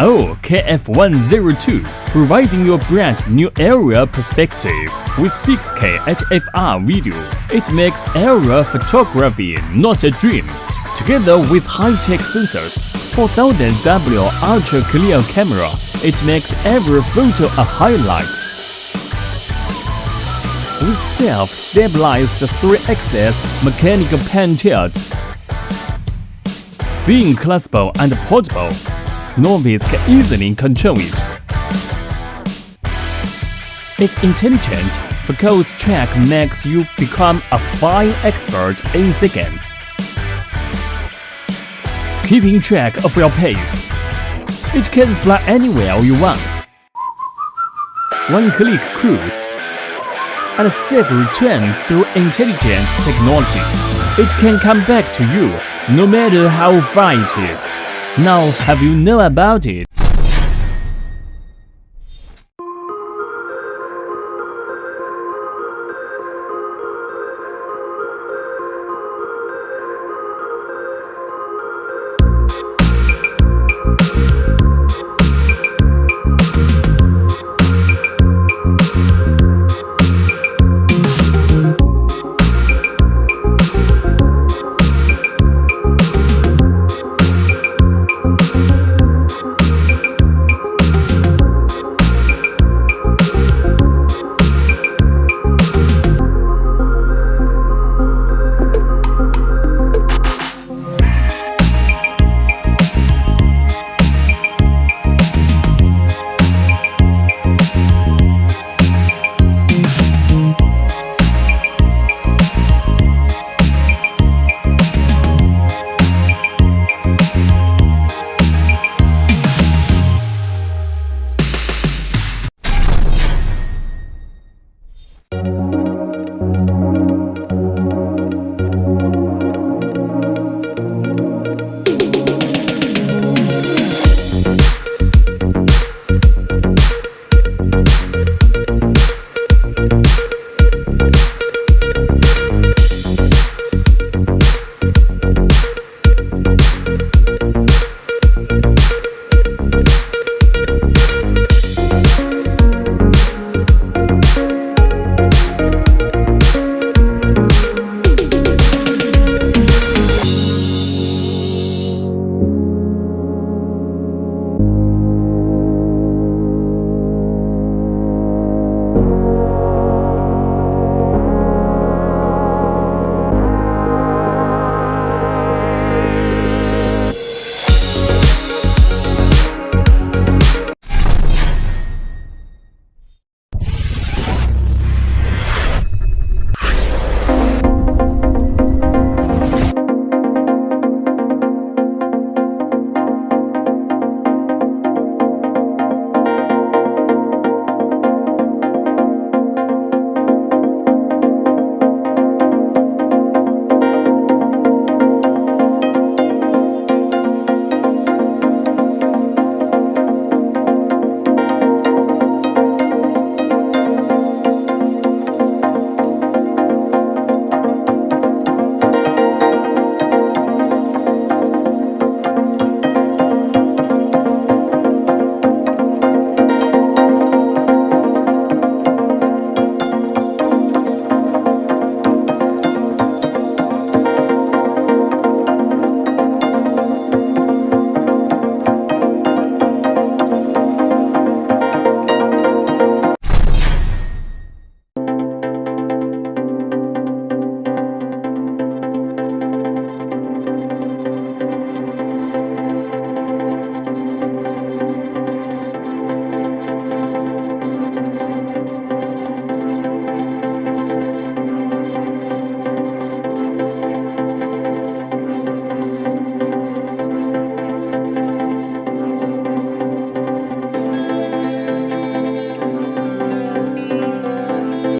Oh, KF102, providing you a brand new aerial perspective with 6K HFR video. It makes aerial photography not a dream. Together with high-tech sensors, 4000W ultra clear camera, it makes every photo a highlight. With self-stabilized 3-axis mechanical pan tilt, being collapsible and portable, novice can easily control it. Its intelligent focus track makes you become a fine expert in seconds, keeping track of your pace. It can fly anywhere you want. One-click cruise and a safe return through intelligent technology. It can come back to you no matter how far it is. Now have you know about it?